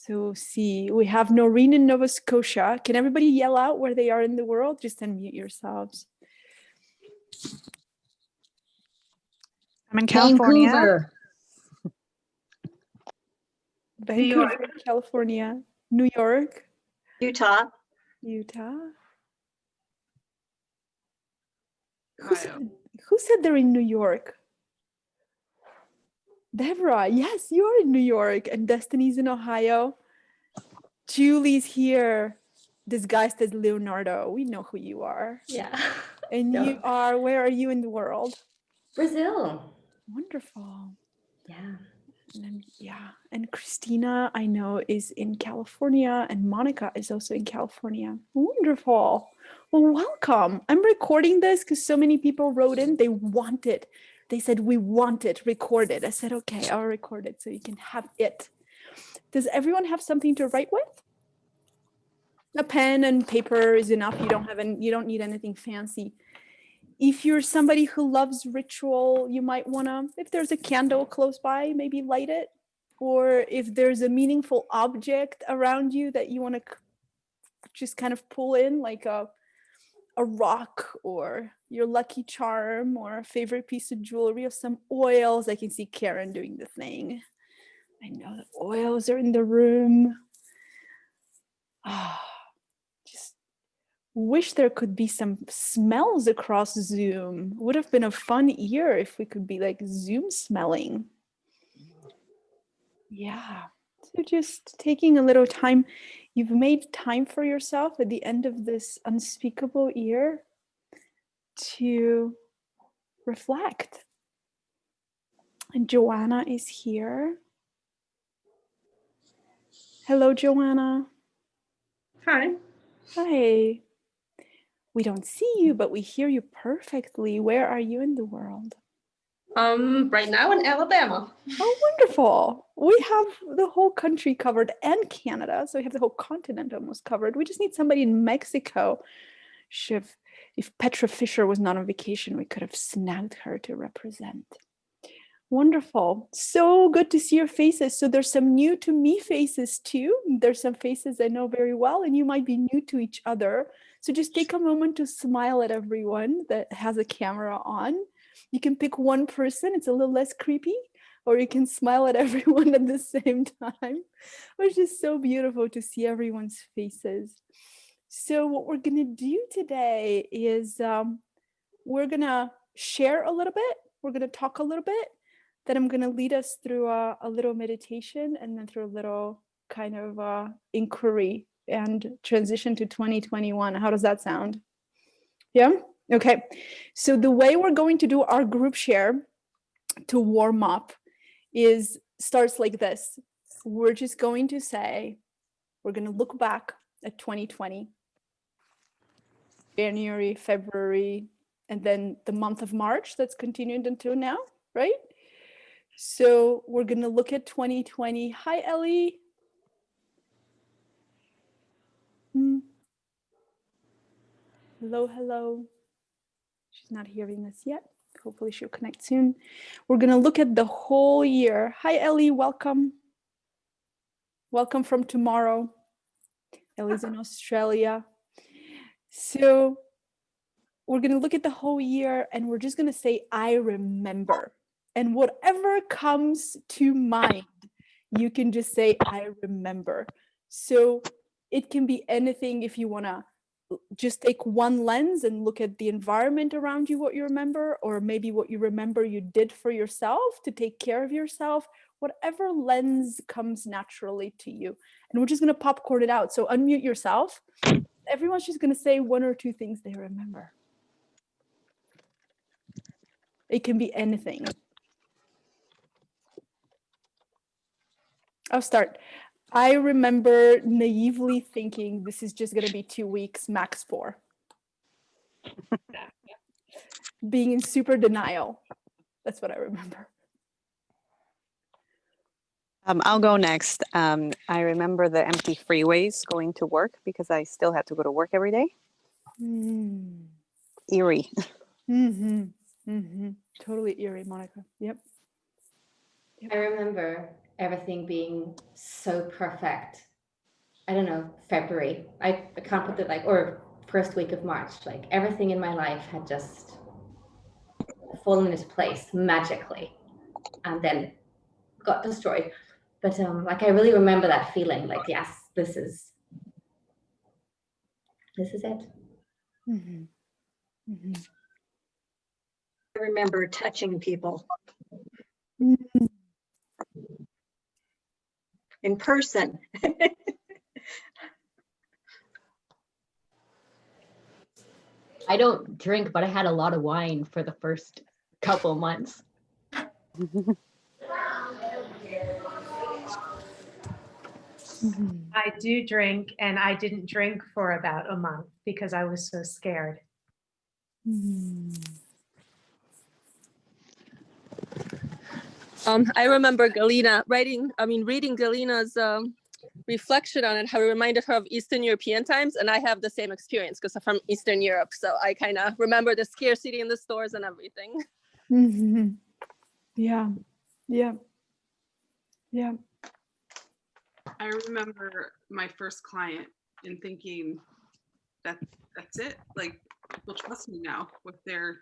So see, we have Noreen in Nova Scotia. Can everybody yell out where they are in the world? Just unmute yourselves. I'm in California. Vancouver, California. New York. Utah. Who said they're in New York? Deborah, yes, you're in New York, and Destiny's in Ohio. Julie's here, disguised as Leonardo. We know who you are. Yeah. And you are, where are you in the world? Brazil. Wonderful. Yeah. And Christina, I know, is in California, and Monica is also in California. Wonderful. Well, welcome. I'm recording this because so many people wrote in, they want it. They said, we want it recorded. I said, okay, I'll record it so you can have it. Does everyone have something to write with? A pen and paper is enough. You don't need anything fancy. If you're somebody who loves ritual, you might want to, if there's a candle close by, maybe light it. Or if there's a meaningful object around you that you want to just kind of pull in, like a rock or your lucky charm or a favorite piece of jewelry or some oils. I can see Karen doing the thing. I know the oils are in the room. Just wish there could be some smells across Zoom. Would have been a fun year if we could be like Zoom smelling. Yeah. So just taking a little time. You've made time for yourself at the end of this unspeakable year to reflect. And Joanna is here. Hello, Joanna. Hi. Hi. We don't see you, but we hear you perfectly. Where are you in the world? Right now in Alabama. Oh, wonderful. We have the whole country covered and Canada. So we have the whole continent almost covered. We just need somebody in Mexico. If Petra Fisher was not on vacation, we could have snagged her to represent. Wonderful. So good to see your faces. So there's some new to me faces too. There's some faces I know very well, and you might be new to each other. So just take a moment to smile at everyone that has a camera on. You can pick one person, it's a little less creepy, or you can smile at everyone at the same time, which is so beautiful to see everyone's faces. So what we're gonna do today is we're gonna share a little bit, we're gonna talk a little bit, then I'm gonna lead us through a little meditation and then through a little kind of inquiry and transition to 2021. How does that sound? Yeah? Okay. So the way we're going to do our group share to warm up starts like this. We're just going to say, we're going to look back at 2020, January, February, and then the month of March that's continued until now, right? So we're going to look at 2020. Hi, Ellie. Hello, hello. She's not hearing us yet. Hopefully she'll connect soon. We're going to look at the whole year. Hi, Ellie. Welcome. Welcome from tomorrow. Ellie's in Australia. So we're going to look at the whole year and we're just going to say, I remember. And whatever comes to mind, you can just say, I remember. So it can be anything. If you want to just take one lens and look at the environment around you, what you remember, or maybe what you remember you did for yourself to take care of yourself, whatever lens comes naturally to you. And we're just going to popcorn it out. So unmute yourself. Everyone's just going to say one or two things they remember. It can be anything. I'll start. I remember naively thinking this is just going to be 2 weeks, max 4. Being in super denial. That's what I remember. I'll go next. I remember the empty freeways going to work because I still had to go to work every day. Eerie. Totally eerie, Monica. Yep. I remember everything being so perfect. I don't know, February. I can't put it like, or first week of March. Like everything in my life had just fallen into place magically, and then got destroyed. But like I really remember that feeling. Like, yes, this is it. Mm-hmm. Mm-hmm. I remember touching people Mm-hmm. in person. I don't drink, but I had a lot of wine for the first couple months. I do drink, and I didn't drink for about a month because I was so scared. I remember reading Galina's reflection on it, how it reminded her of Eastern European times, and I have the same experience because I'm from Eastern Europe, so I kind of remember the scarcity in the stores and everything. Mm-hmm. Yeah. Yeah. Yeah. I remember my first client and thinking that's it. Like, people trust me now with their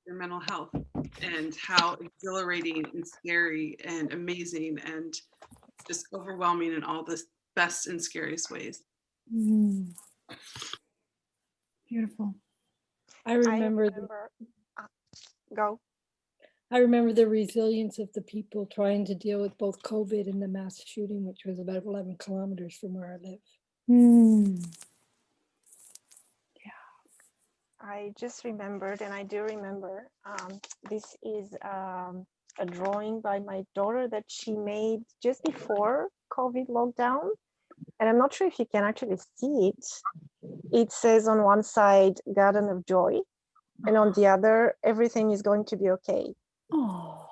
mental health, and how exhilarating and scary and amazing and just overwhelming in all the best and scariest ways. Beautiful. I remember Go. I remember the resilience of the people trying to deal with both COVID and the mass shooting, which was about 11 kilometers from where I live. I just remembered, and I do remember, this is a drawing by my daughter that she made just before COVID lockdown. And I'm not sure if you can actually see it. It says on one side, Garden of Joy, and on the other, everything is going to be okay. Oh.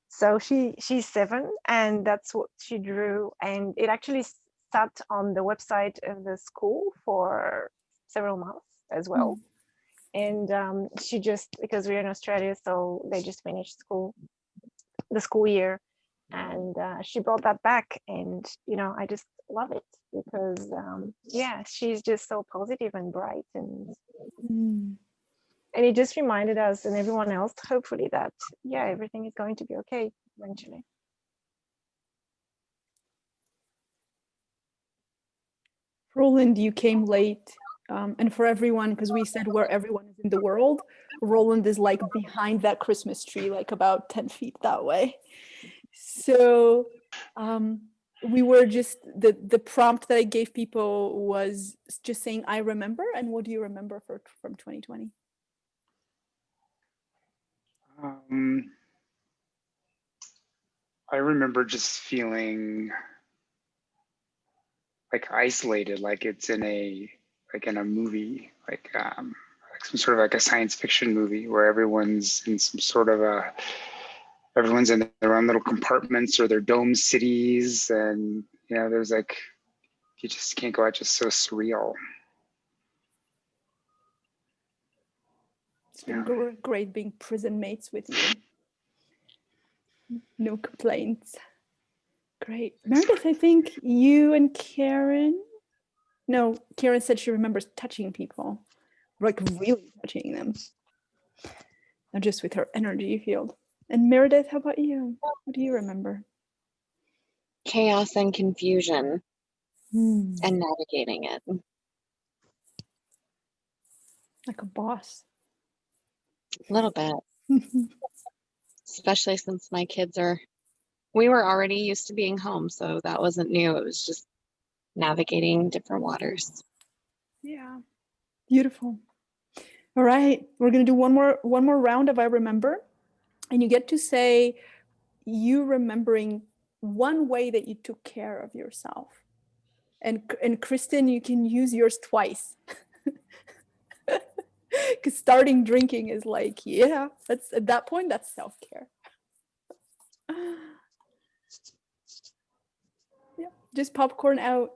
So she's 7, and that's what she drew. And it actually sat on the website of the school for several months as well. And she just, because we're in Australia, so they just finished the school year, and she brought that back, and I just love it because she's just so positive and bright, and it just reminded us and everyone else, hopefully, that everything is going to be okay eventually. Roland, you came late. And for everyone, because we said where everyone is in the world, Roland is like behind that Christmas tree, like about 10 feet that way. So we were just, the prompt that I gave people was just saying, I remember. And what do you remember from 2020? I remember just feeling like isolated, like it's in a movie, like some sort of like a science fiction movie where everyone's in some sort of everyone's in their own little compartments or their dome cities, and there's like, you just can't go out, just so surreal. It's been great being prison mates with you. No complaints. Great. Meredith, I think you and Karen said she remembers touching people, like really touching them, not just with her energy field. And Meredith, how about you? What do you remember? Chaos and confusion and navigating it. Like a boss. A little bit. Especially since my kids we were already used to being home, so that wasn't new. It was just navigating different waters. Yeah, beautiful. All right, we're gonna do one more round of I remember, and you get to say you remembering one way that you took care of yourself. And Kristen, you can use yours twice. Because starting drinking is like, that's at that point, that's self-care. Yeah, just popcorn out,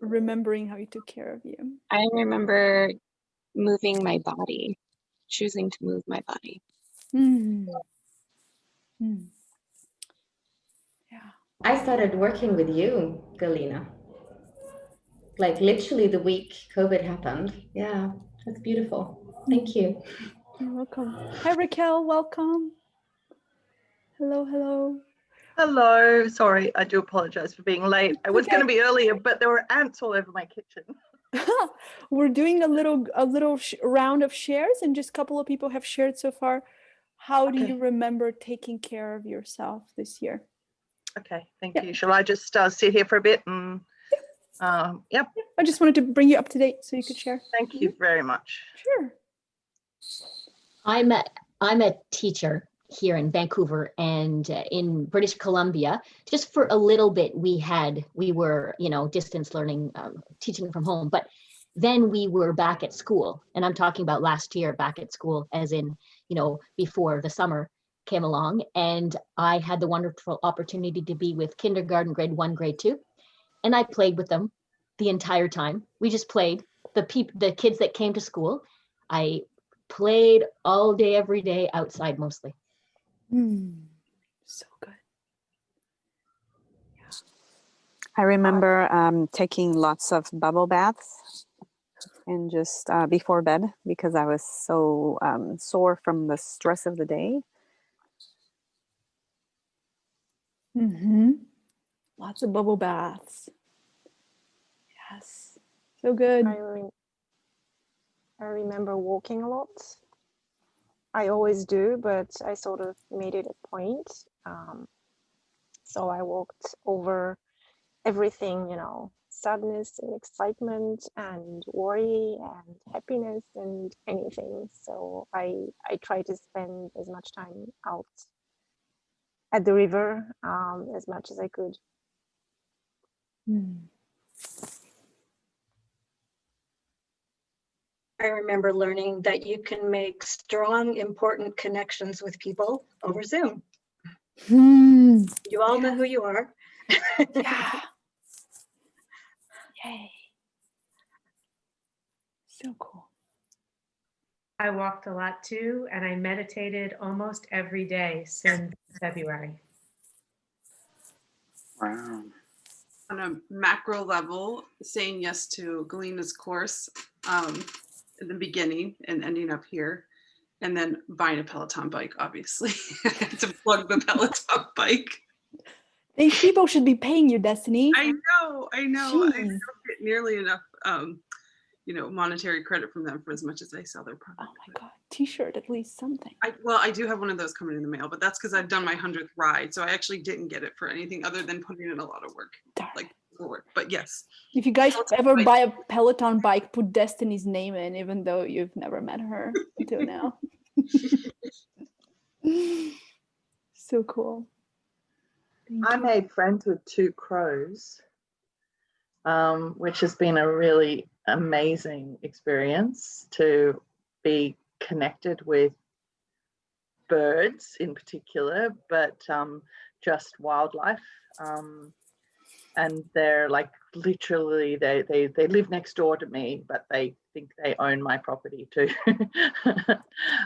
remembering how you took care of you. I remember moving my body, choosing to move my body. Yeah. I started working with you, Galina. Like literally the week COVID happened. Yeah, that's beautiful. Thank you. You're welcome. Hi, Raquel. Welcome. Hello, hello. Hello. Sorry, I do apologize for being late. I was going to be earlier, but there were ants all over my kitchen. We're doing a little round of shares, and just a couple of people have shared so far. How do you remember taking care of yourself this year? Okay, thank you. Shall I just sit here for a bit and yep. I just wanted to bring you up to date so you could share. Thank you very much. Sure. I'm a teacher here in Vancouver and in British Columbia. Just for a little bit, we were, distance learning, teaching from home, but then we were back at school. And I'm talking about last year back at school, as in, before the summer came along. And I had the wonderful opportunity to be with kindergarten, grade 1, grade 2. And I played with them the entire time. We just played. The kids that came to school, I played all day, every day, outside mostly. So good. Yeah. I remember taking lots of bubble baths and just before bed because I was so sore from the stress of the day. Lots of bubble baths. Yes. So good. I remember walking a lot. I always do, but I sort of made it a point. So I walked over everything, sadness and excitement and worry and happiness and anything. So I try to spend as much time out at the river as much as I could. I remember learning that you can make strong, important connections with people over Zoom. You all know who you are. Yeah. Yay. So cool. I walked a lot too, and I meditated almost every day since February. Wow. On a macro level, saying yes to Galina's course in the beginning and ending up here, and then buying a Peloton bike, obviously. I had to plug the Peloton bike. These people should be paying you, Destiny. I know. I don't get nearly enough monetary credit from them for as much as I sell their product. Oh my God, t-shirt, at least something. I do have one of those coming in the mail, but that's because I've done my 100th ride. So I actually didn't get it for anything other than putting in a lot of work. But yes. If you guys ever buy a Peloton bike, put Destiny's name in, even though you've never met her until now. So cool. I made friends with 2 crows, which has been a really amazing experience to be connected with birds in particular, but just wildlife. And they're like literally they live next door to me, but they think they own my property too.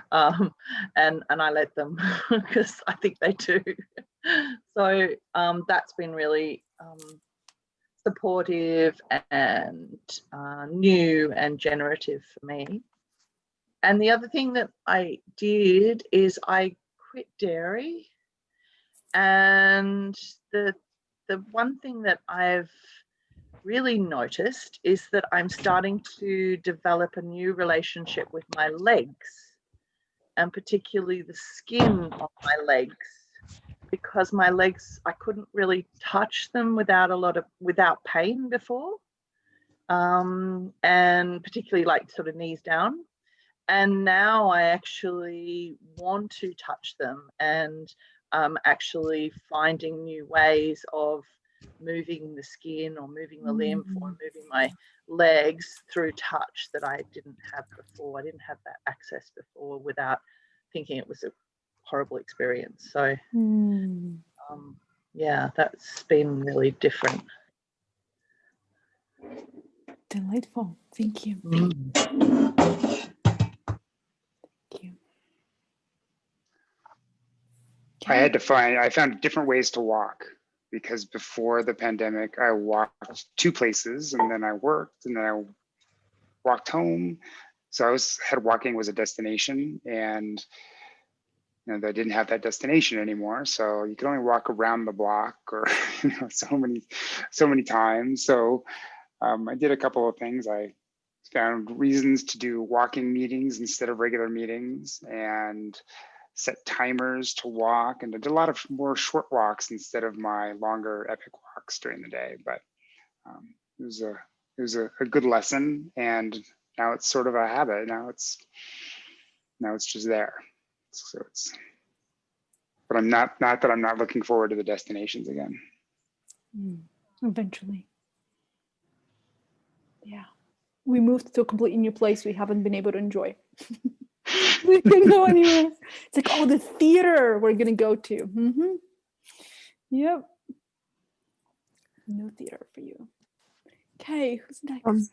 And I let them because I think they do. So that's been really supportive and new and generative for me. And the other thing that I did is I quit dairy. And the one thing that I've really noticed is that I'm starting to develop a new relationship with my legs, and particularly the skin of my legs, because my legs, I couldn't really touch them without pain before, and particularly like sort of knees down. And now I actually want to touch them, and actually finding new ways of moving the skin or moving the lymph or moving my legs through touch that I didn't have before. I didn't have that access before without thinking it was a horrible experience. So yeah, that's been really different. Delightful. Thank you. I found different ways to walk. because before the pandemic, I walked 2 places and then I worked and then I walked home. So walking was a destination, and I didn't have that destination anymore. So you could only walk around the block or so many times. So I did a couple of things. I found reasons to do walking meetings instead of regular meetings, and set timers to walk, and I did a lot of more short walks instead of my longer epic walks during the day. But it was a good lesson, and now it's sort of a habit. Now it's just there. So but I'm not that I'm not looking forward to the destinations again. Eventually. Yeah. We moved to a completely new place we haven't been able to enjoy. We can't go anywhere. It's like, oh, the theater we're gonna go to. Yep. No theater for you. Okay, who's next?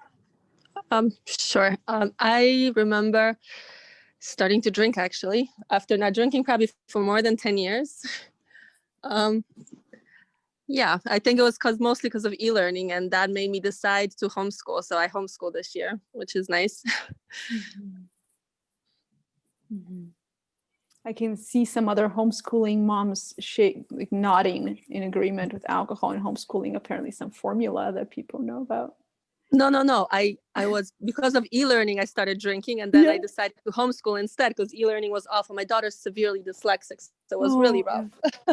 Sure. I remember starting to drink, actually, after not drinking probably for more than 10 years. Yeah, I think it was mostly because of e-learning, and that made me decide to homeschool. So I homeschooled this year, which is nice. I can see some other homeschooling moms nodding in agreement with alcohol and homeschooling. Apparently some formula that people know about. No. I was, because of e-learning, I started drinking, and then I decided to homeschool instead because e-learning was awful. My daughter's severely dyslexic, so it was really rough.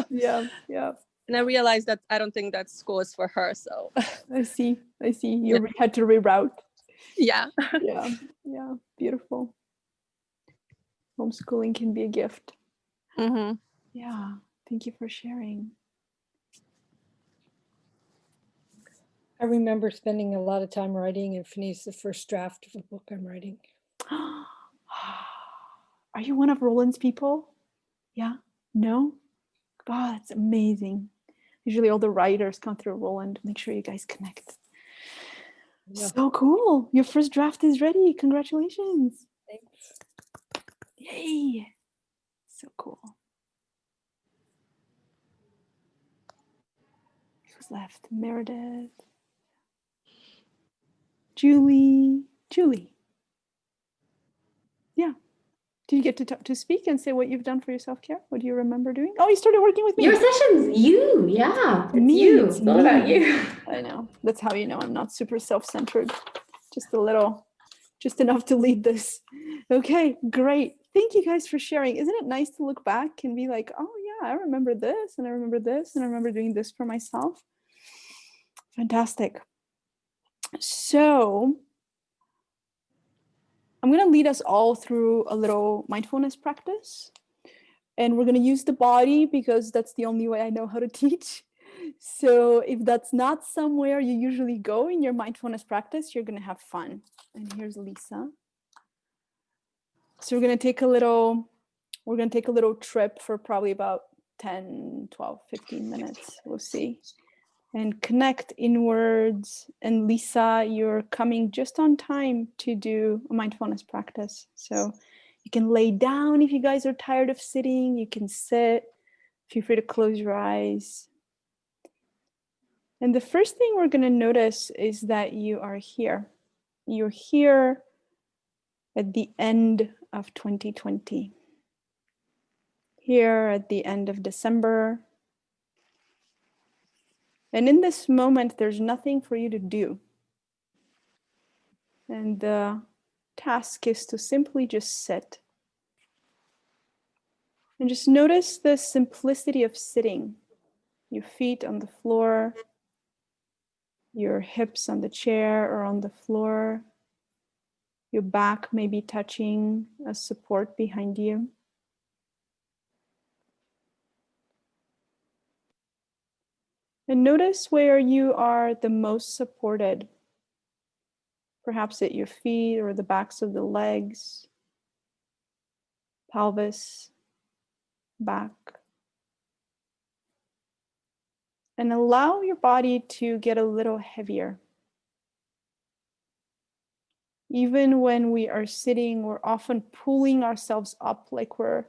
Yeah. And I realized that I don't think that school is for her. So I see. You had to reroute. Yeah. Yeah. Beautiful. Homeschooling can be a gift. Yeah. Thank you for sharing. I remember spending a lot of time writing and finished the first draft of a book I'm writing. Are you one of Roland's people? Yeah? No? God, that's amazing. Usually all the writers come through Roland. Make sure you guys connect. Yeah. So cool. Your first draft is ready. Congratulations. Thanks. Yay. So cool. Who's left? Meredith. Julie. Yeah. Did you get to speak and say what you've done for your self-care? What do you remember doing? Oh, you started working with me. Your sessions, yeah. It's you. It's all about you. I know. That's how you know I'm not super self-centered. Just enough to lead this. Okay, great. Thank you guys for sharing. Isn't it nice to look back and be like, oh yeah, I remember this, and I remember this, and I remember doing this for myself. Fantastic. So I'm going to lead us all through a little mindfulness practice. And we're going to use the body because that's the only way I know how to teach. So if that's not somewhere you usually go in your mindfulness practice, you're going to have fun. And here's Lisa. So we're going to take a little trip for probably about 10, 12, 15 minutes. We'll see. And connect inwards. And Lisa, you're coming just on time to do a mindfulness practice. So you can lay down if you guys are tired of sitting. You can sit. Feel free to close your eyes. And the first thing we're going to notice is that you are here. You're here at the end of 2020. Here at the end of December. And in this moment, there's nothing for you to do. And the task is to simply just sit. And just notice the simplicity of sitting. Your feet on the floor, your hips on the chair or on the floor. Your back may be touching a support behind you. And notice where you are the most supported. Perhaps at your feet or the backs of the legs, pelvis, back. And allow your body to get a little heavier. Even when we are sitting, we're often pulling ourselves up like we're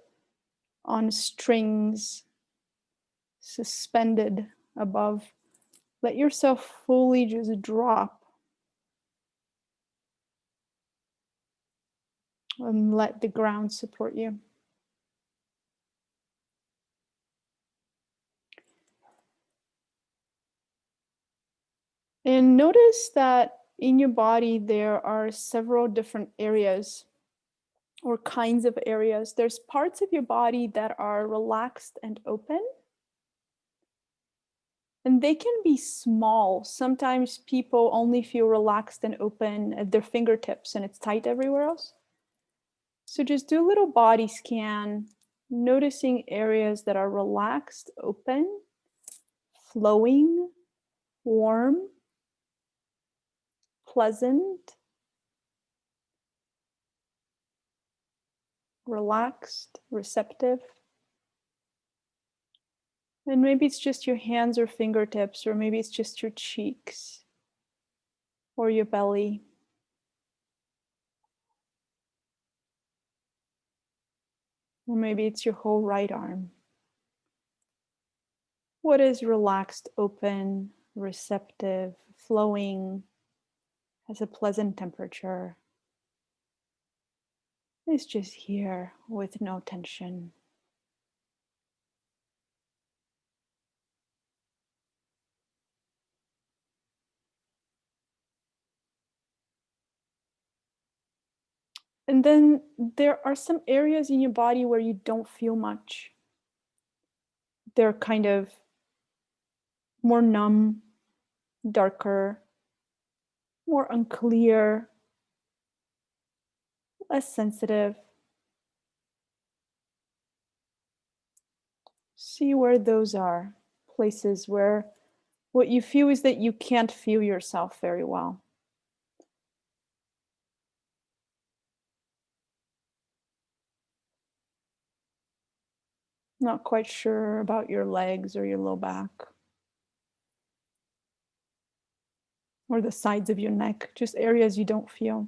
on strings, suspended above. Let yourself fully just drop. And let the ground support you. And notice that in your body there are several different areas or kinds of areas. There's parts of your body that are relaxed and open. And they can be small. Sometimes people only feel relaxed and open at their fingertips and it's tight everywhere else. So just do a little body scan, noticing areas that are relaxed, open, flowing, warm, pleasant, relaxed, receptive. And maybe it's just your hands or fingertips, or maybe it's just your cheeks or your belly. Or maybe it's your whole right arm. What is relaxed, open, receptive, flowing, has a pleasant temperature? It's just here with no tension. And then there are some areas in your body where you don't feel much. They're kind of more numb, darker, more unclear, less sensitive. See where those are, places where what you feel is that you can't feel yourself very well. Not quite sure about your legs or your low back. Or the sides of your neck, just areas you don't feel.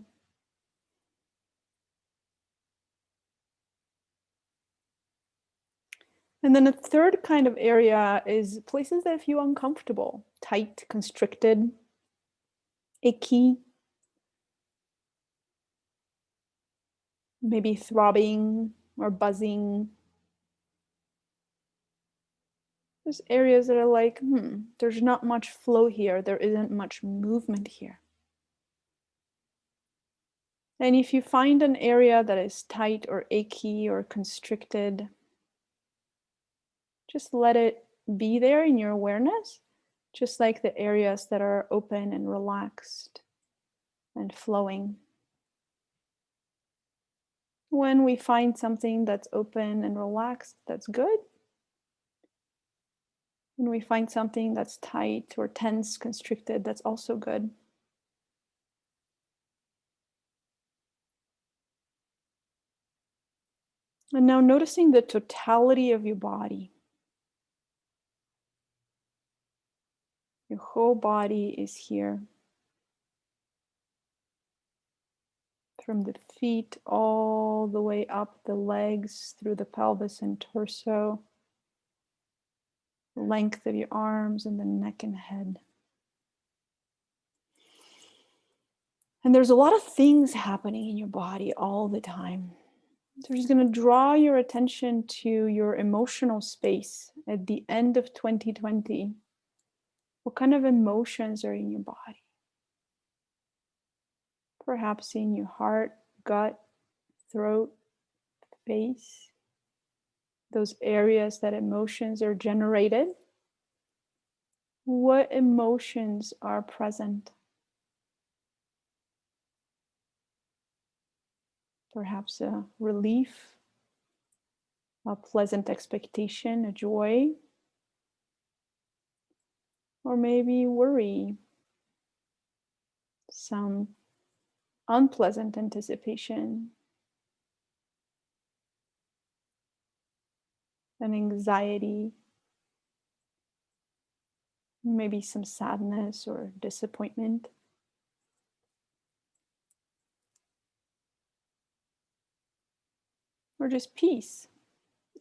And then a third kind of area is places that feel uncomfortable, tight, constricted, icky, maybe throbbing or buzzing. There's areas that are like, there's not much flow here. There isn't much movement here. And if you find an area that is tight or achy or constricted, just let it be there in your awareness, just like the areas that are open and relaxed and flowing. When we find something that's open and relaxed, that's good. When we find something that's tight or tense, constricted, that's also good. And now noticing the totality of your body. Your whole body is here. From the feet all the way up the legs, through the pelvis and torso. The length of your arms and the neck and head. And there's a lot of things happening in your body all the time. So we're just going to draw your attention to your emotional space at the end of 2020. What kind of emotions are in your body? Perhaps in your heart, gut, throat, face. Those areas that emotions are generated. What emotions are present? Perhaps a relief, a pleasant expectation, a joy, or maybe worry, some unpleasant anticipation, an anxiety, maybe some sadness or disappointment. Or just peace,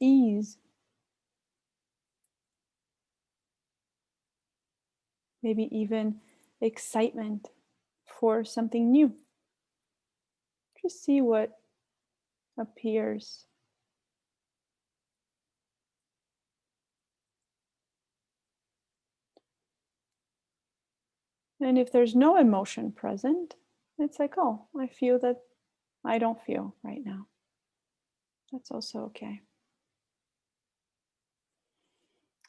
ease. maybe even excitement for something new. Just see what appears. And if there's no emotion present, it's like, oh, I feel that I don't feel right now. That's also okay.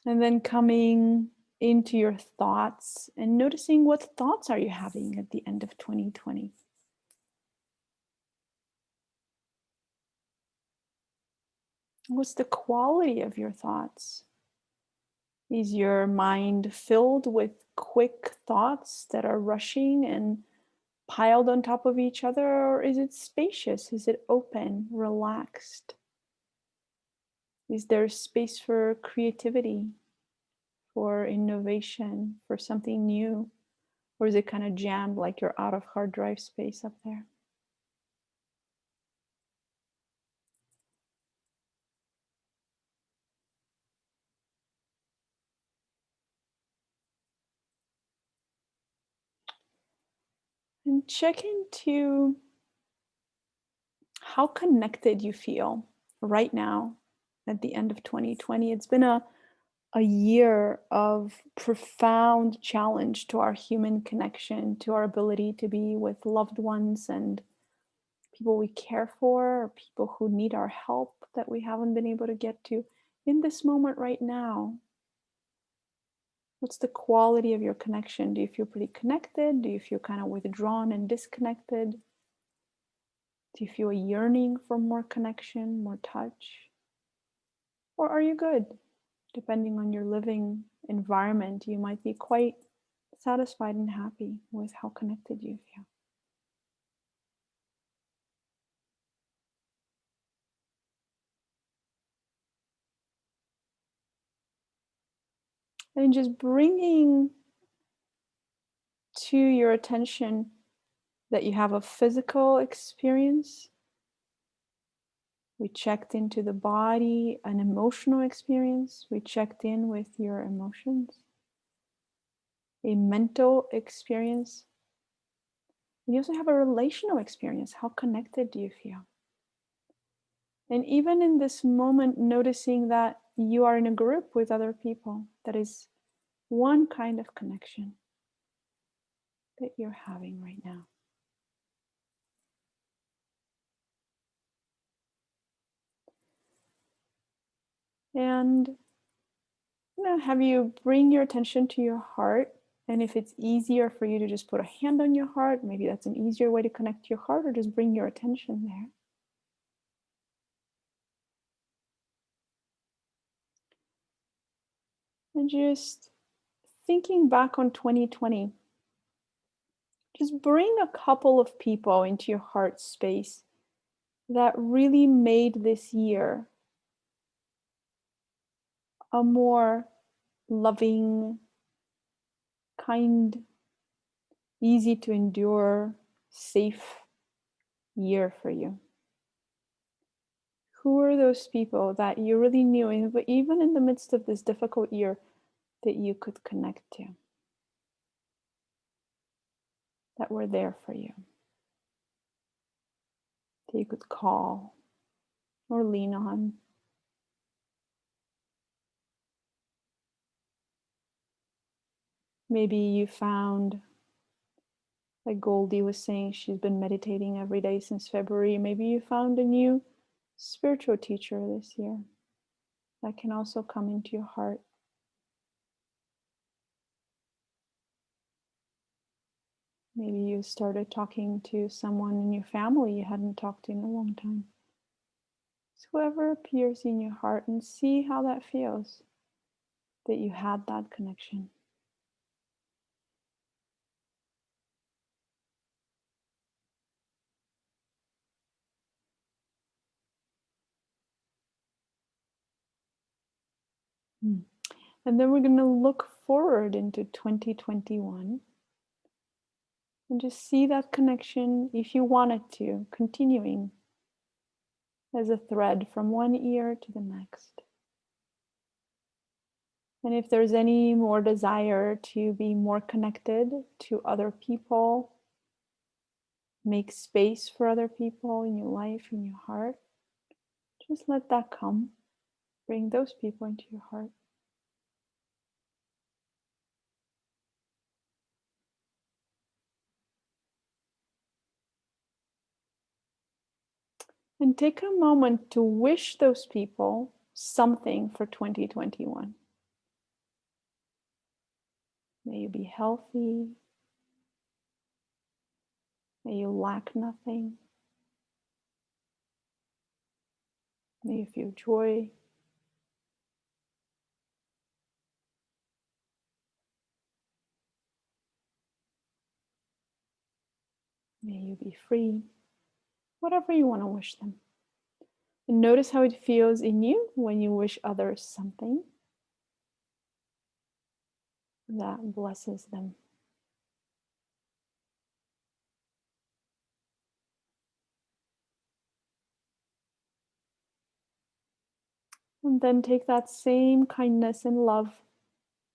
And then coming into your thoughts and noticing what thoughts are you having at the end of 2020. What's the quality of your thoughts? Is your mind filled with quick thoughts that are rushing and piled on top of each other, or is it spacious? Is it open, relaxed? Is there space for creativity, for innovation, for something new? Or is it kind of jammed like you're out of hard drive space up there? And check into how connected you feel right now at the end of 2020. It's been a year of profound challenge to our human connection, to our ability to be with loved ones and people we care for, or people who need our help that we haven't been able to get to in this moment right now. What's the quality of your connection? Do you feel pretty connected? Do you feel kind of withdrawn and disconnected? Do you feel a yearning for more connection, more touch? Or are you good? Depending on your living environment, you might be quite satisfied and happy with how connected you feel. And just bringing to your attention that you have a physical experience. We checked into the body, an emotional experience. We checked in with your emotions. A mental experience. You also have a relational experience. How connected do you feel? And even in this moment, noticing that you are in a group with other people, that is one kind of connection that you're having right now. And have you bring your attention to your heart. And if it's easier for you to just put a hand on your heart, maybe that's an easier way to connect to your heart, or just bring your attention there. And just thinking back on 2020, just bring a couple of people into your heart space that really made this year a more loving, kind, easy to endure, safe year for you. Who are those people that you really knew, even in the midst of this difficult year, that you could connect to, that were there for you, that you could call or lean on? Maybe you found, like Goldie was saying, she's been meditating every day since February. Maybe you found a new spiritual teacher this year that can also come into your heart. Maybe you started talking to someone in your family you hadn't talked to in a long time. So whoever appears in your heart, and see how that feels, that you had that connection. And then we're going to look forward into 2021 and just see that connection, if you wanted to, continuing as a thread from one ear to the next. And if there's any more desire to be more connected to other people, make space for other people in your life, in your heart, just let that come. Bring those people into your heart. And take a moment to wish those people something for 2021. May you be healthy. May you lack nothing. May you feel joy. May you be free. Whatever you want to wish them. And notice how it feels in you when you wish others something that blesses them. And then take that same kindness and love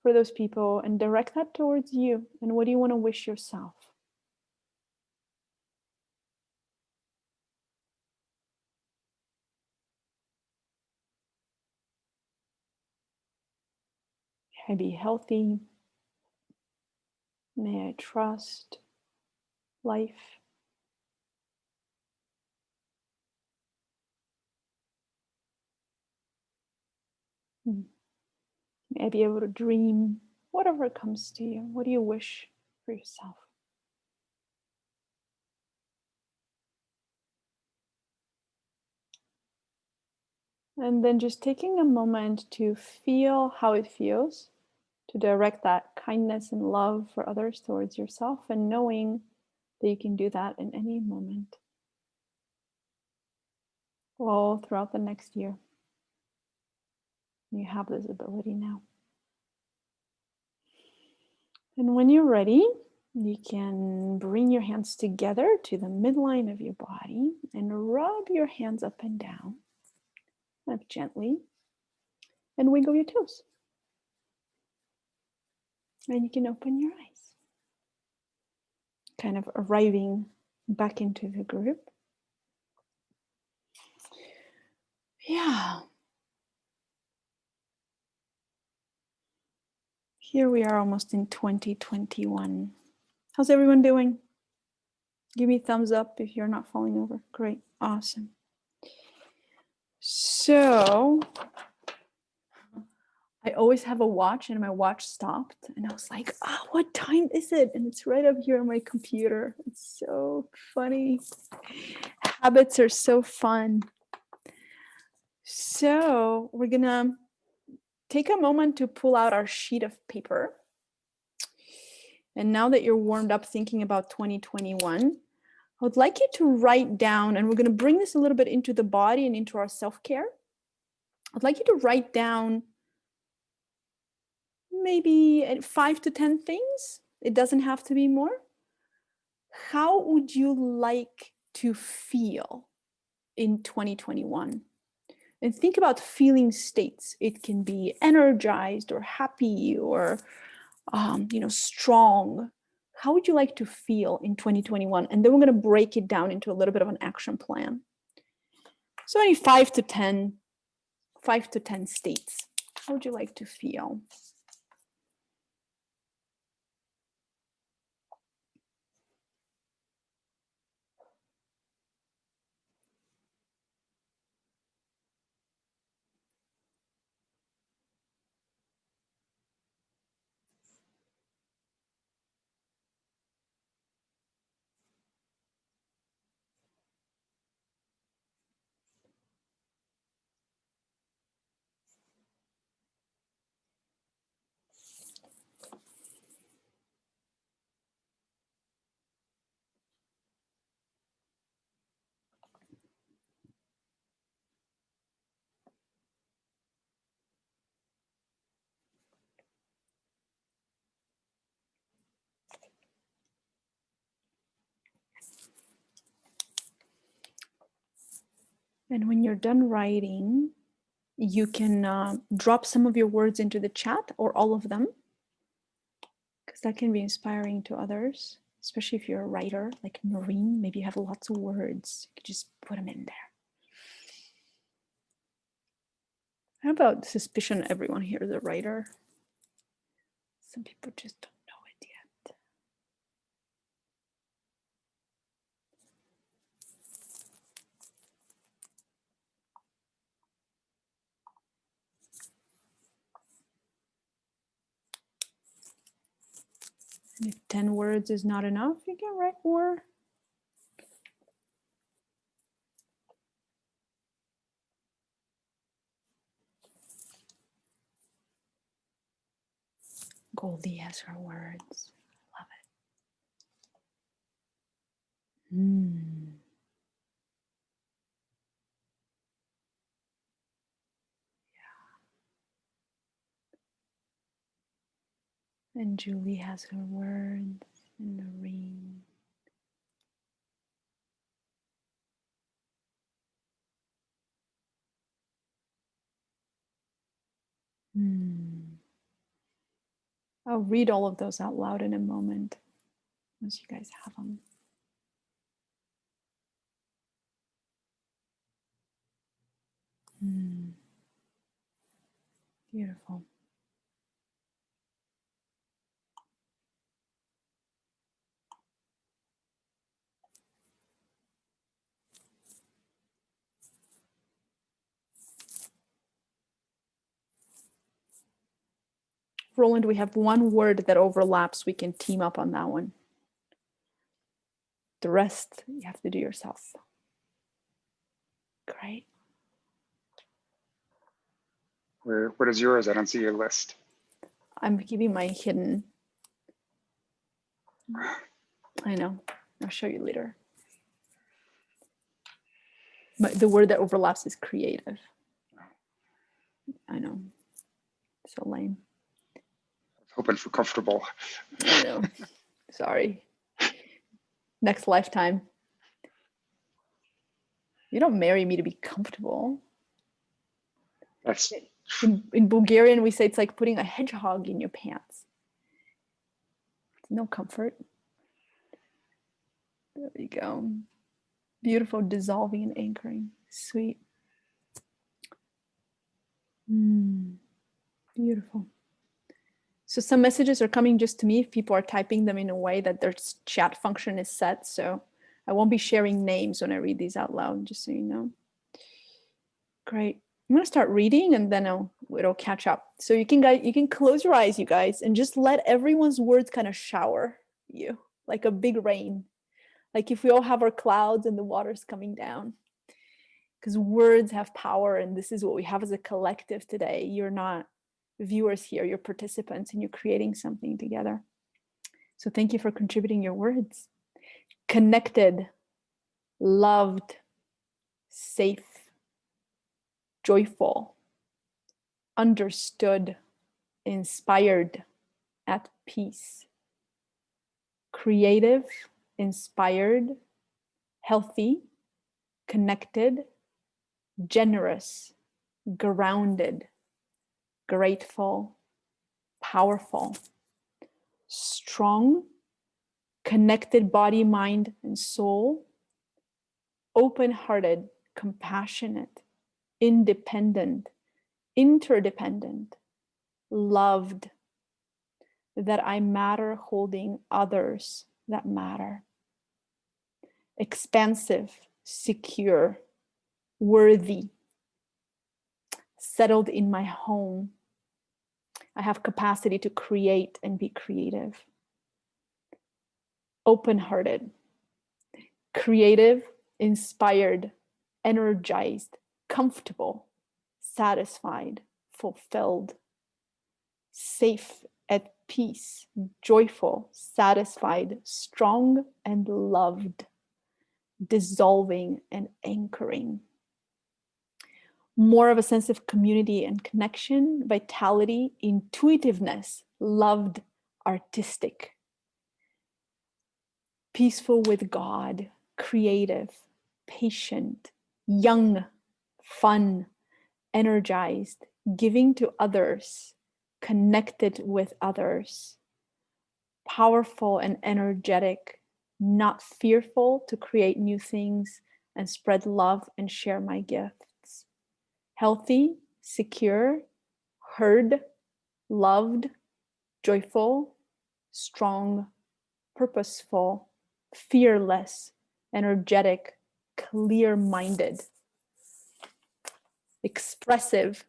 for those people and direct that towards you. And what do you want to wish yourself? May I be healthy. May I trust life. May I be able to dream. Whatever comes to you. What do you wish for yourself? And then just taking a moment to feel how it feels, to direct that kindness and love for others towards yourself, and knowing that you can do that in any moment, all throughout the next year. You have this ability now. And when you're ready, you can bring your hands together to the midline of your body and rub your hands up and down, up gently, and wiggle your toes. And you can open your eyes, kind of arriving back into the group. Yeah. Here we are almost in 2021. How's everyone doing? Give me a thumbs up if you're not falling over. Great. Awesome. So I always have a watch and my watch stopped and I was like, what time is it? And it's right up here on my computer. It's so funny. Habits are so fun. So we're gonna take a moment to pull out our sheet of paper. And now that you're warmed up thinking about 2021, I would like you to write down, and we're going to bring this a little bit into the body and into our self-care. I'd like you to write down maybe 5 to 10 things. It doesn't have to be more. How would you like to feel in 2021? And think about feeling states. It can be energized or happy or strong. How would you like to feel in 2021? And then we're going to break it down into a little bit of an action plan. So only 5 to 10 states. How would you like to feel? And when you're done writing, You can drop some of your words into the chat or all of them, because that can be inspiring to others, especially if you're a writer like Noreen. Maybe you have lots of words. You could just put them in there. How about suspicion everyone here is a writer? Some people just don't know it yet. And if 10 words is not enough, you can write more. Goldie has her words. Love it. Yeah. And Julie has her words. And Noreen. I'll read all of those out loud in a moment, once you guys have them. Beautiful. Roland, we have one word that overlaps. We can team up on that one. The rest you have to do yourself. Great. What is yours? I don't see your list. I'm giving my hidden. I know. I'll show you later. But the word that overlaps is creative. I know. So lame. Hoping for comfortable. I know. Sorry. Next lifetime. You don't marry me to be comfortable. That's in Bulgarian, we say it's like putting a hedgehog in your pants. No comfort. There you go. Beautiful dissolving and anchoring. Sweet. Beautiful. So some messages are coming just to me if people are typing them in a way that their chat function is set. So I won't be sharing names when I read these out loud, just so you know. Great. I'm gonna start reading and then it'll catch up. So you can close your eyes, you guys, and just let everyone's words kind of shower you like a big rain. Like if we all have our clouds and the water's coming down. Because words have power, and this is what we have as a collective today. You're not viewers here, you're participants, and you're creating something together. So thank you for contributing your words. Connected, loved, safe, joyful, understood, inspired, at peace, creative, inspired, healthy, connected, generous, grounded, grateful, powerful, strong, connected body, mind, and soul, open-hearted, compassionate, independent, interdependent, loved, that I matter, holding others that matter, expansive, secure, worthy, settled in my home. I have capacity to create and be creative. Open-hearted, creative, inspired, energized, comfortable, satisfied, fulfilled, safe, at peace, joyful, satisfied, strong, and loved, dissolving and anchoring. More of a sense of community and connection, vitality, intuitiveness, loved, artistic, peaceful with God, creative, patient, young, fun, energized, giving to others, connected with others, powerful and energetic, not fearful to create new things and spread love and share my gifts. Healthy, secure, heard, loved, joyful, strong, purposeful, fearless, energetic, clear-minded, expressive,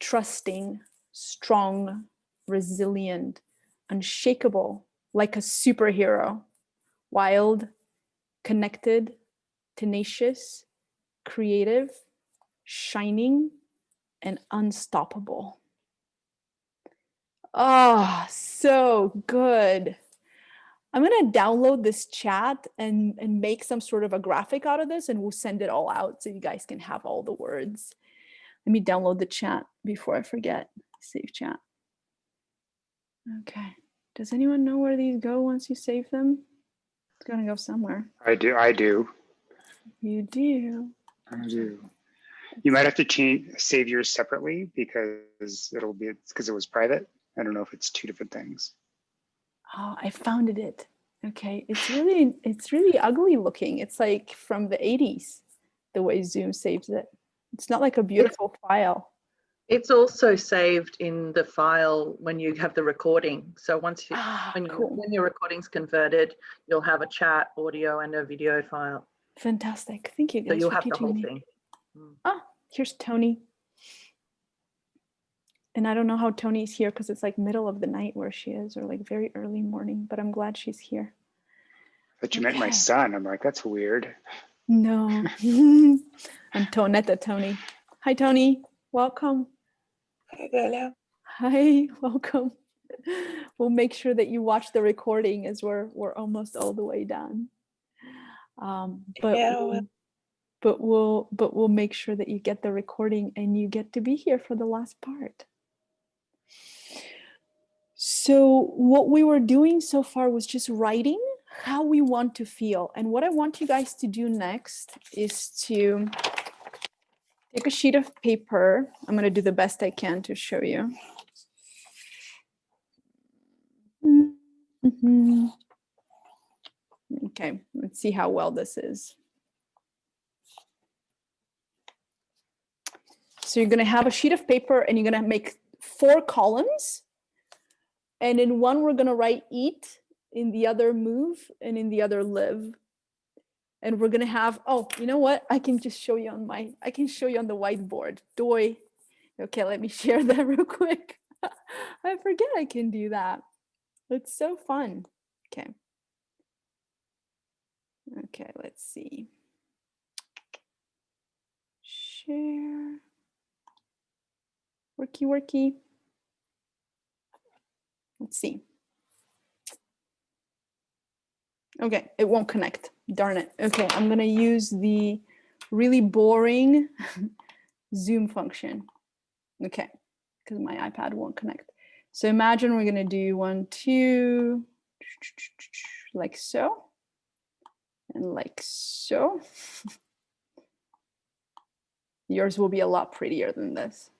trusting, strong, resilient, unshakable, like a superhero, wild, connected, tenacious, creative, shining, and unstoppable. Oh, so good. I'm going to download this chat and make some sort of a graphic out of this, and we'll send it all out so you guys can have all the words. Let me download the chat before I forget. Save chat. Okay. Does anyone know where these go once you save them? It's going to go somewhere. I do. You do. I do. You might have to save yours separately because it was private. I don't know if it's two different things. Oh, I found it. Okay. It's really ugly looking. It's like from the 80s, the way Zoom saves it. It's not like a beautiful file. It's also saved in the file when you have the recording. So once you, when your recording's converted, you'll have a chat, audio, and a video file. Fantastic. Thank you guys. So you'll for have the teaching whole me. thing. Ah, here's Tony. And I don't know how Tony's here because it's like middle of the night where she is, or like very early morning, but I'm glad she's here. But you met my son. I'm like, that's weird. No. I'm Tonetta Tony. Hi, Tony. Welcome. Hi, Bella. Hi, welcome. We'll make sure that you watch the recording as we're almost all the way done. But we'll make sure that you get the recording and you get to be here for the last part. So what we were doing so far was just writing how we want to feel. And what I want you guys to do next is to take a sheet of paper. I'm going to do the best I can to show you. Mm-hmm. Okay, let's see how well this is. So you're going to have a sheet of paper and you're going to make 4 columns. And in one, we're going to write eat, in the other move, and in the other live. And we're going to have, oh, you know what? I can just show you on I can show you on the whiteboard. Doi. Okay, let me share that real quick. I forget I can do that. It's so fun. Okay. Okay, let's see. Share. Worky. Let's see. Okay, it won't connect. Darn it. Okay, I'm going to use the really boring Zoom function. Okay, because my iPad won't connect. So imagine we're going to do 1, 2, like so, and like so. Yours will be a lot prettier than this.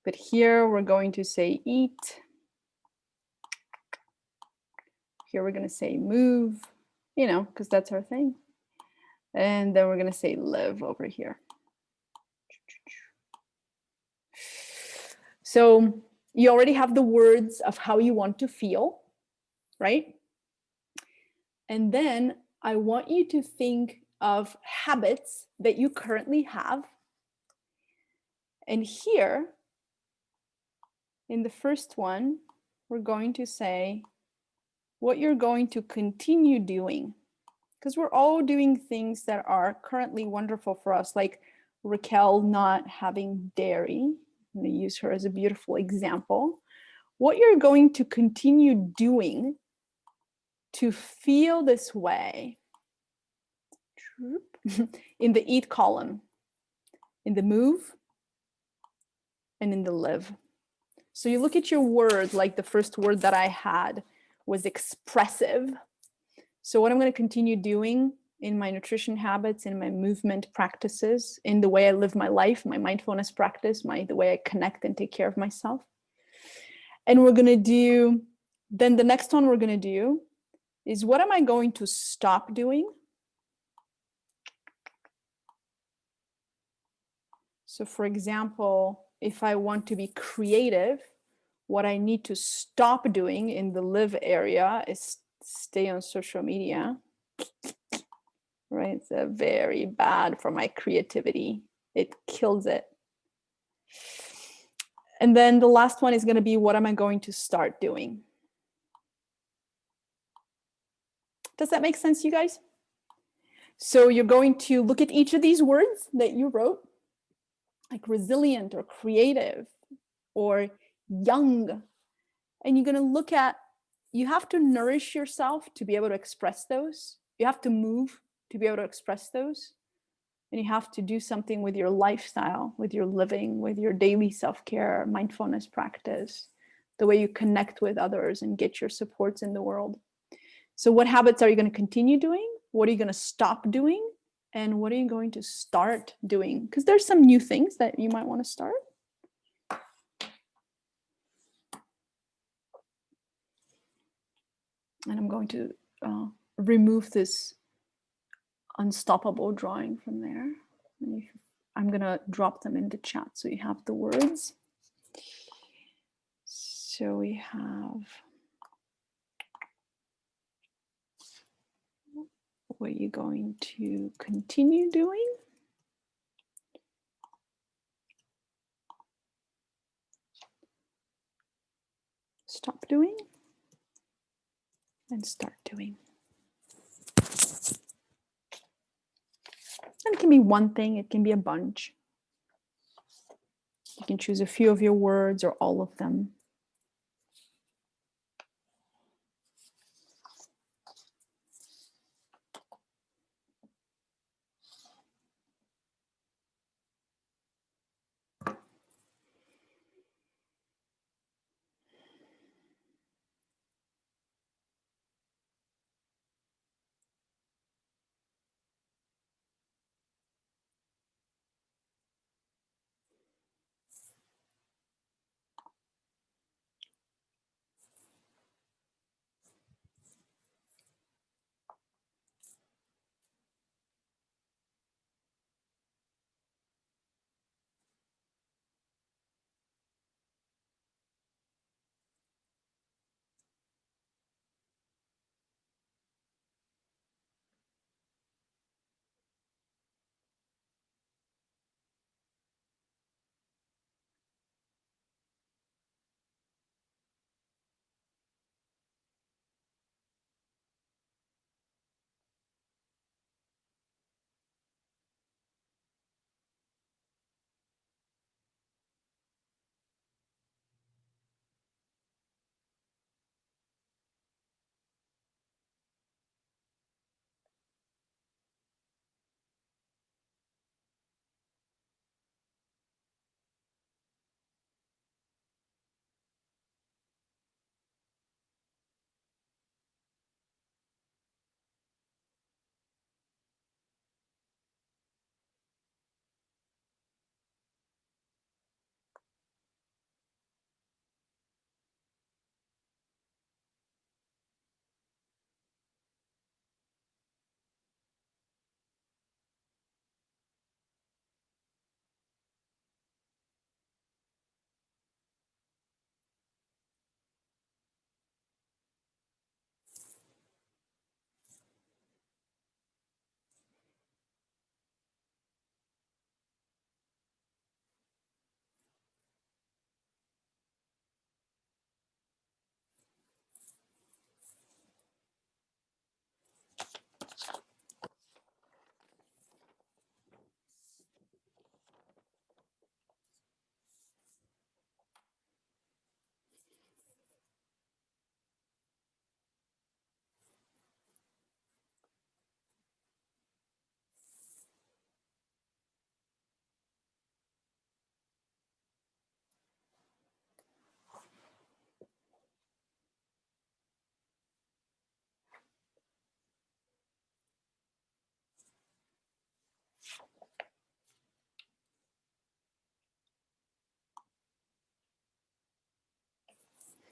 But here we're going to say eat. Here we're going to say move, you know, because that's our thing. And then we're going to say live over here. So you already have the words of how you want to feel, right? And then I want you to think of habits that you currently have. And here, in the first one, we're going to say what you're going to continue doing. Because we're all doing things that are currently wonderful for us, like Raquel not having dairy. I'm going to use her as a beautiful example. What you're going to continue doing to feel this way in the eat column, in the move, and in the live. So you look at your word, like the first word that I had was expressive. So what I'm going to continue doing in my nutrition habits, in my movement practices, in the way I live my life, my mindfulness practice, the way I connect and take care of myself. And we're going to do, then the next one we're going to do is, what am I going to stop doing? So for example, if I want to be creative, what I need to stop doing in the live area is stay on social media, right? It's very bad for my creativity. It kills it. And then the last one is going to be, what am I going to start doing? Does that make sense, you guys? So you're going to look at each of these words that you wrote, like resilient or creative or young. And you're going to look at, you have to nourish yourself to be able to express those. You have to move to be able to express those. And you have to do something with your lifestyle, with your living, with your daily self-care, mindfulness practice, the way you connect with others and get your supports in the world. So what habits are you going to continue doing? What are you going to stop doing? And what are you going to start doing? Because there's some new things that you might want to start. And I'm going to remove this unstoppable drawing from there. I'm going to drop them in the chat so you have the words. So we have, what are you going to continue doing? Stop doing and start doing. And it can be one thing, it can be a bunch. You can choose a few of your words or all of them.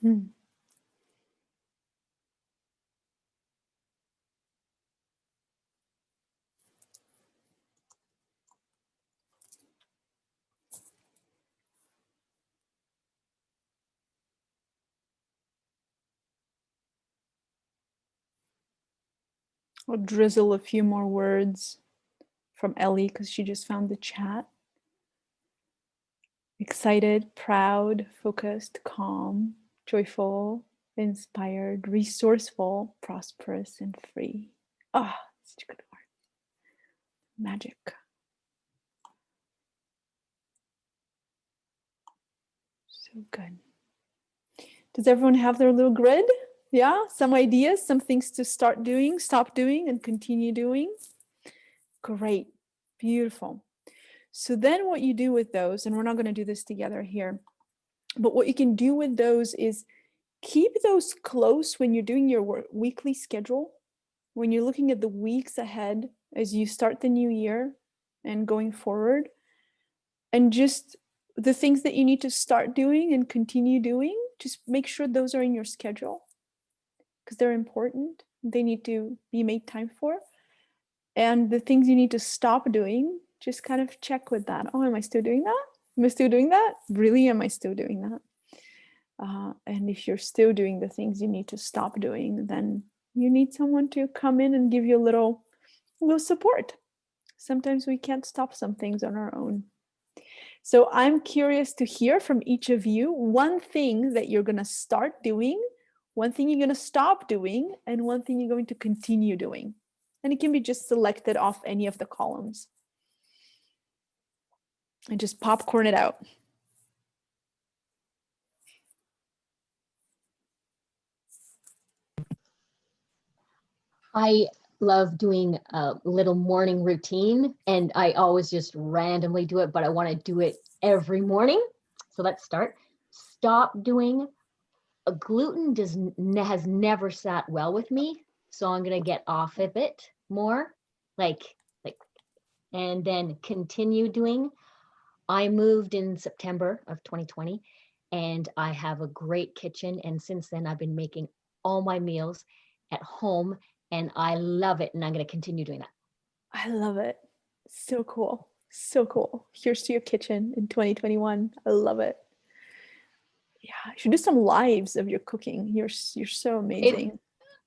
Hmm. I'll drizzle a few more words from Ellie because she just found the chat. Excited, proud, focused, calm, joyful, inspired, resourceful, prosperous, and free. Ah, such a good word. Magic. So good. Does everyone have their little grid? Yeah, some ideas, some things to start doing, stop doing, and continue doing. Great, beautiful. So then what you do with those, and we're not going to do this together here, but what you can do with those is keep those close when you're doing your weekly schedule, when you're looking at the weeks ahead as you start the new year and going forward, and just the things that you need to start doing and continue doing, just make sure those are in your schedule because they're important. They need to be made time for. And the things you need to stop doing, just kind of check with that. Oh, am I still doing that? Am I still doing that? Really, am I still doing that? And if you're still doing the things you need to stop doing, then you need someone to come in and give you a little support. Sometimes we can't stop some things on our own. So I'm curious to hear from each of you one thing that you're going to start doing, one thing you're going to stop doing, and one thing you're going to continue doing. And it can be just selected off any of the columns. And just popcorn it out. I love doing a little morning routine, and I always just randomly do it, but I want to do it every morning. So let's start. Stop doing gluten has never sat well with me, so I'm gonna get off of it more, like, and then continue doing. I moved in September of 2020, and I have a great kitchen, and since then I've been making all my meals at home, and I love it, and I'm gonna continue doing that. I love it. So cool. So cool. Here's to your kitchen in 2021. I love it. Yeah, you should do some lives of your cooking. You're so amazing.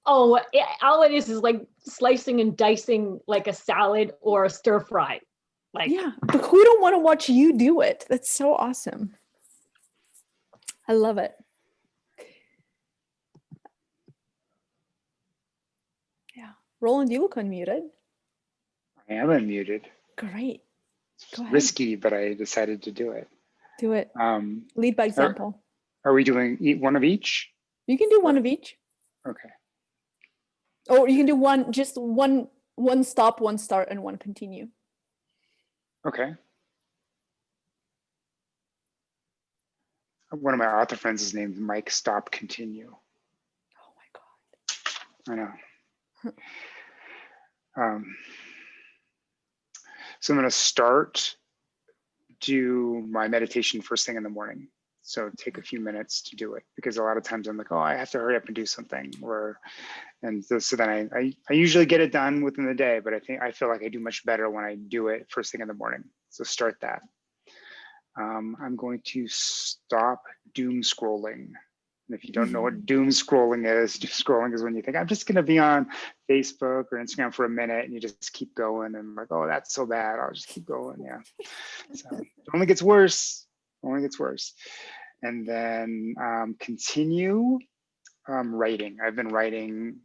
All it is like slicing and dicing like a salad or a stir fry. Like, yeah, but who don't want to watch you do it? That's so awesome. I love it. Yeah. Roland, you look unmuted. I am unmuted. Great. Go ahead. Risky, but I decided to do it. Do it. Lead by example. Are we doing one of each? You can do one of each. Okay. Or you can do one stop, one start, and one continue. Okay. One of my author friends is named Mike Stop Continue. Oh my I God. know. So I'm going to do my meditation first thing in the morning. So take a few minutes to do it, because a lot of times I'm like, oh, I have to hurry up and do something. So then I usually get it done within the day, but I feel like I do much better when I do it first thing in the morning. So start that. I'm going to stop doom scrolling. And if you don't know what doom scrolling is when you think, I'm just going to be on Facebook or Instagram for a minute, and you just keep going and like, oh, that's so bad. I'll just keep going. Yeah. So it only gets worse. And then continue writing. I've been writing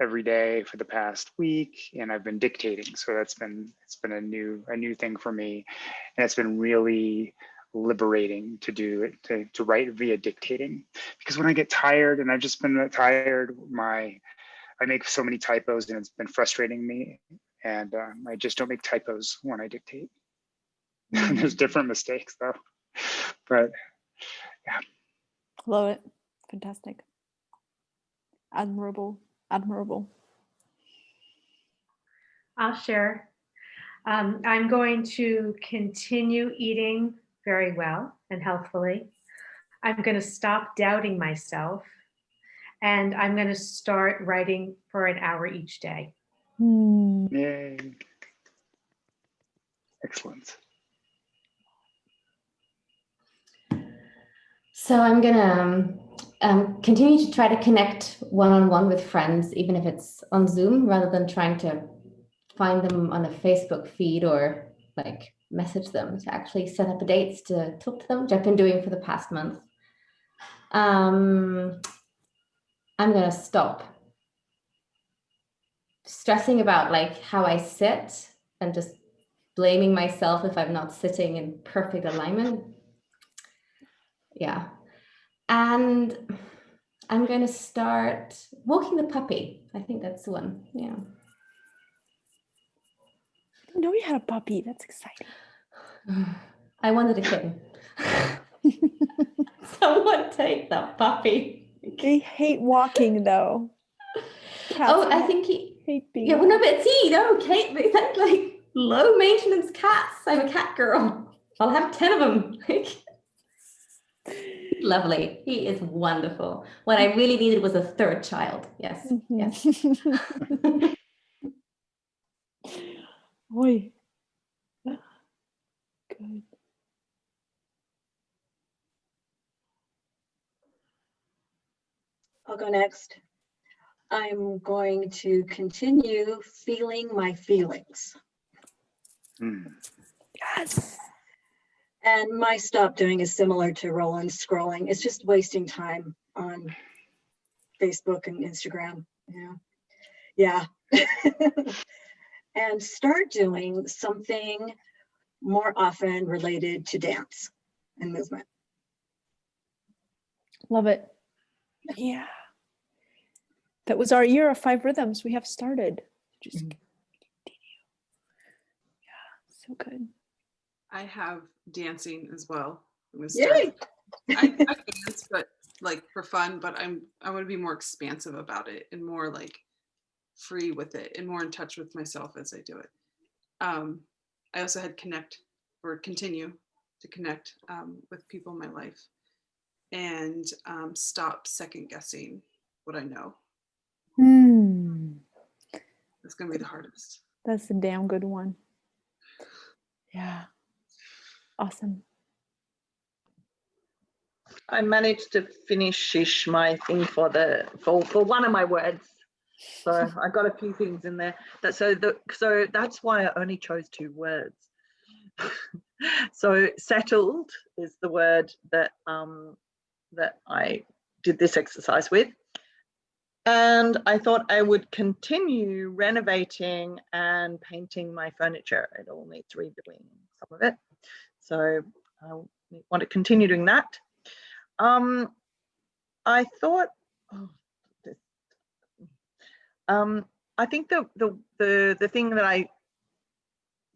every day for the past week, and I've been dictating. So it's been a new thing for me, and it's been really liberating to do it, to write via dictating, because when I get tired, and I've just been tired, I make so many typos, and it's been frustrating me, and I just don't make typos when I dictate. There's different mistakes though, but yeah. Love it. Fantastic. Admirable. I'll share. I'm going to continue eating very well and healthfully. I'm going to stop doubting myself, and I'm going to start writing for an hour each day. Yay. Excellent. So I'm gonna continue to try to connect one-on-one with friends, even if it's on Zoom, rather than trying to find them on a Facebook feed or like message them, to actually set up a dates to talk to them, which I've been doing for the past month. I'm gonna stop stressing about like how I sit and just blaming myself if I'm not sitting in perfect alignment. Yeah. And I'm going to start walking the puppy. I think that's the one. Yeah. I didn't know you had a puppy. That's exciting. I wanted a kitten. Someone take that puppy. They hate walking though. Cats Oh, I think he hate being. Yeah, well, no, but see, no, Kate, they sound like low maintenance cats. I'm a cat girl. I'll have 10 of them. Lovely. He is wonderful. What I really needed was a third child. Yes. Yes. Oi. Good. I'll go next. I'm going to continue feeling my feelings. Yes. And my stop doing is similar to Roland's scrolling. It's just wasting time on Facebook and Instagram. Yeah. And start doing something more often related to dance and movement. Love it. Yeah. That was our year of 5 rhythms. We have started. Just continue. Yeah, so good. I have dancing as well. I'm gonna Yay! I dance, but like for fun, but I want to be more expansive about it and more like free with it and more in touch with myself as I do it. I also had continue to connect with people in my life and stop second guessing what I know. That's gonna be the hardest. That's a damn good one. Yeah. Awesome. I managed to finish my thing for one of my words. So I got a few things in there. So that's why I only chose 2 words. So settled is the word that that I did this exercise with. And I thought I would continue renovating and painting my furniture. It all needs redoing, some of it. So I want to continue doing that. I thought, I think the thing that I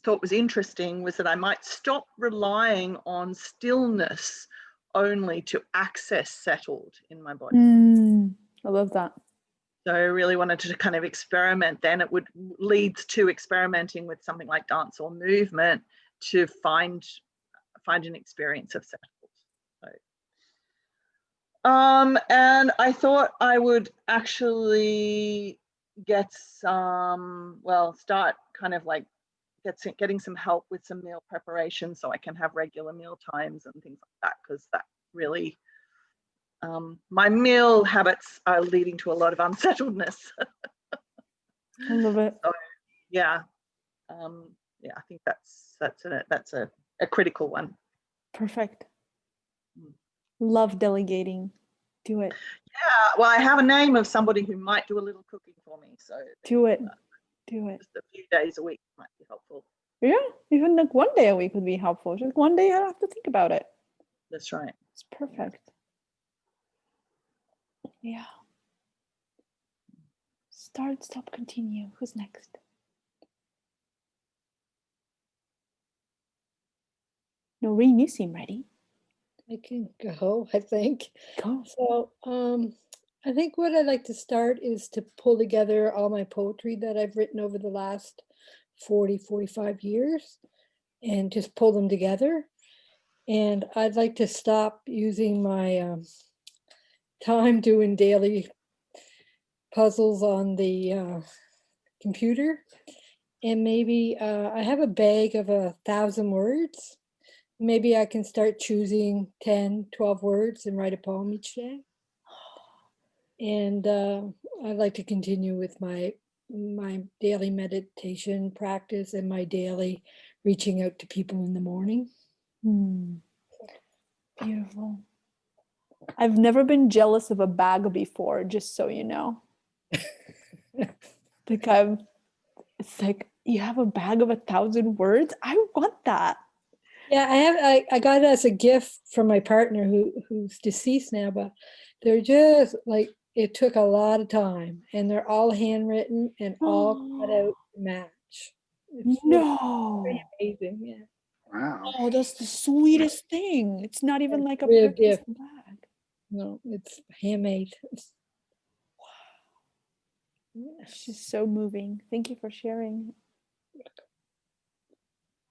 thought was interesting was that I might stop relying on stillness only to access settled in my body. I love that. So I really wanted to kind of experiment. Then it would lead to experimenting with something like dance or movement to find an experience of settled. And I thought I would actually get start kind of like getting some help with some meal preparation so I can have regular meal times and things like that, because that really, my meal habits are leading to a lot of unsettledness. I love it. So, yeah, I think that's a critical one. Perfect. Love delegating. Do it. Yeah, well, I have a name of somebody who might do a little cooking for me. So do it. Do it. Just a few days a week might be helpful. Yeah, even like 1 day a week would be helpful. Just 1 day, I don't have to think about it. That's right. It's perfect. Yeah. Start, stop, continue. Who's next? Noreen, you seem ready. I can go, I think. Go. So I think what I'd like to start is to pull together all my poetry that I've written over the last 45 years and just pull them together. And I'd like to stop using my time doing daily puzzles on the computer. And maybe I have a bag of 1,000 words. Maybe I can start choosing 10, 12 words and write a poem each day. And I'd like to continue with my daily meditation practice and my daily reaching out to people in the morning. Beautiful. I've never been jealous of a bag before, just so you know. It's like, you have a bag of 1,000 words? I want that. Yeah, I got it as a gift from my partner who's deceased now, but they're just like, it took a lot of time, and they're all handwritten and all cut out to match. It's No. pretty amazing, yeah. Wow. Oh, that's the sweetest thing. It's not even like a Real purchased gift. bag. No, it's handmade. It's just so moving. Thank you for sharing.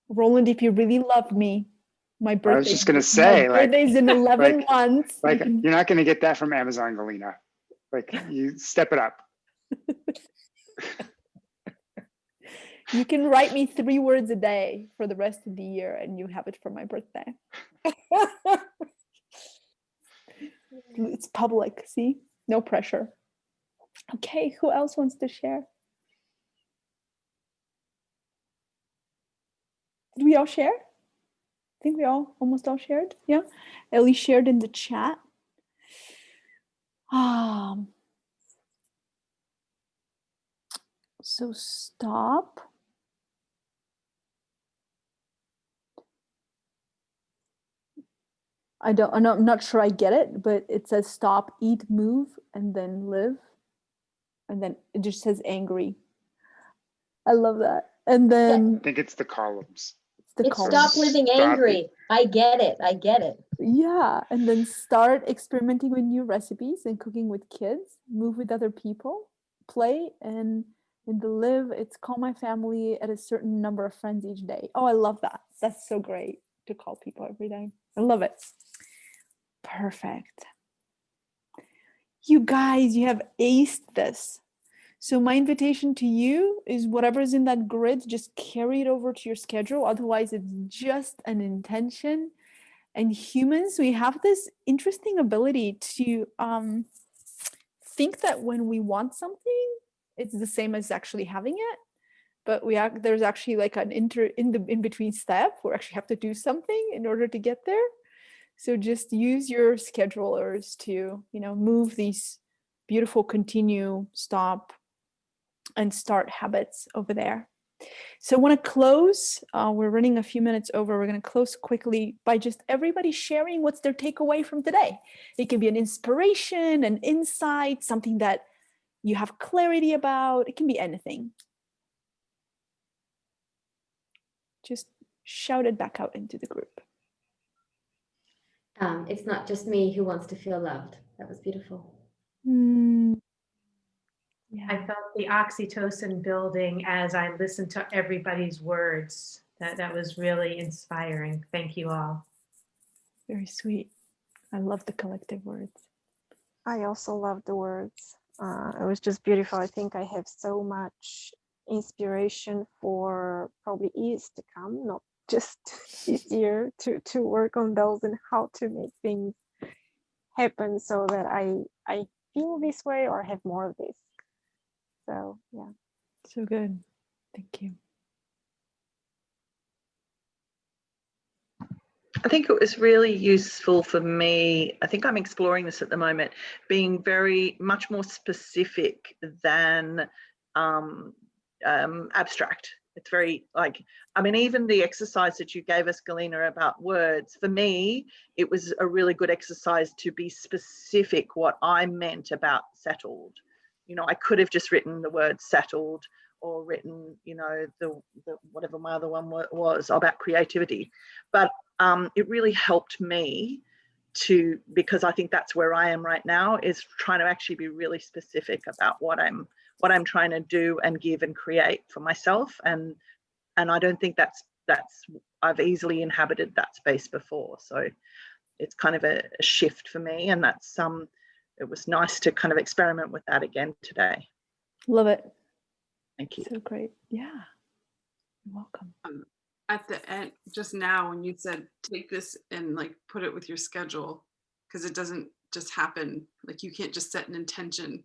Roland, if you really love me, my birthday. I was just gonna say, my birthday's in 11 like, months. like you're not gonna get that from Amazon, Galina. Like, you step it up. You can write me 3 words a day for the rest of the year, and you have it for my birthday. It's public, see? No pressure. Okay, who else wants to share? Did we all share? I think we almost all shared. Yeah. Ellie shared in the chat. So stop. I'm not sure I get it, but it says stop, eat, move, and then live. And then it just says angry. I love that. And then I think it's the columns. It's stop living angry. I get it. I get it. Yeah. And then start experimenting with new recipes and cooking with kids, move with other people, play, and in the live, it's call my family at a certain number of friends each day. Oh, I love that. That's so great to call people every day. I love it. Perfect. You guys, you have aced this. So my invitation to you is whatever's in that grid, just carry it over to your schedule. Otherwise, it's just an intention. And humans, we have this interesting ability to think that when we want something, it's the same as actually having it. But there's actually like an in between step. We actually have to do something in order to get there. So just use your schedulers to, move these beautiful continue, stop, and start habits over there. So I want to close. We're running a few minutes over. We're going to close quickly by just everybody sharing what's their takeaway from today. It can be an inspiration, an insight, something that you have clarity about. It can be anything. Just shout it back out into the group. It's not just me who wants to feel loved. That was beautiful. Yeah. I felt the oxytocin building as I listened to everybody's words. That was really inspiring. Thank you all. Very sweet. I love the collective words. I also love the words. It was just beautiful. I think I have so much inspiration for probably years to come, not just this year, to work on those and how to make things happen so that I feel this way or have more of this. So yeah. So good. Thank you. I think it was really useful for me. I think I'm exploring this at the moment, being very much more specific than abstract. It's very even the exercise that you gave us, Galina, about words, for me, it was a really good exercise to be specific what I meant about settled. I could have just written the word settled or written, the whatever my other one was about creativity. But it really helped me because I think that's where I am right now, is trying to actually be really specific about what I'm trying to do and give and create for myself. And I don't think that's I've easily inhabited that space before. So it's kind of a shift for me, and that's it was nice to kind of experiment with that again today. Love it. Thank you. So great. Yeah. You're welcome. At the end, just now, when you said take this and like put it with your schedule, because it doesn't just happen. Like you can't just set an intention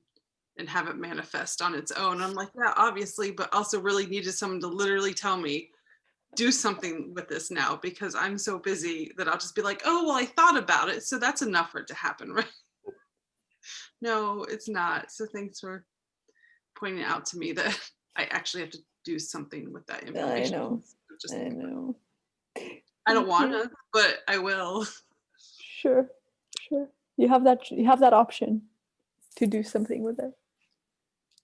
and have it manifest on its own. I'm like, yeah, obviously, but also really needed someone to literally tell me, do something with this now, because I'm so busy that I'll just be like, oh, well, I thought about it, so that's enough for it to happen, right? No, it's not. So thanks for pointing out to me that I actually have to do something with that information. I know. Just, I know. I don't want to, but I will. Sure. You have that option to do something with it.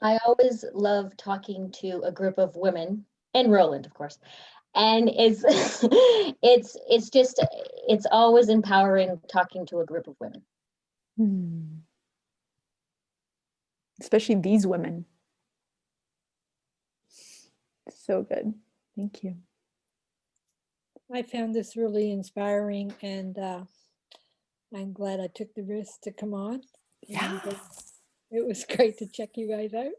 I always love talking to a group of women, and Roland, of course. And it's it's always empowering talking to a group of women. Especially these women. So good. Thank you. I found this really inspiring, and I'm glad I took the risk to come on. Yeah. And, it was great to check you guys out.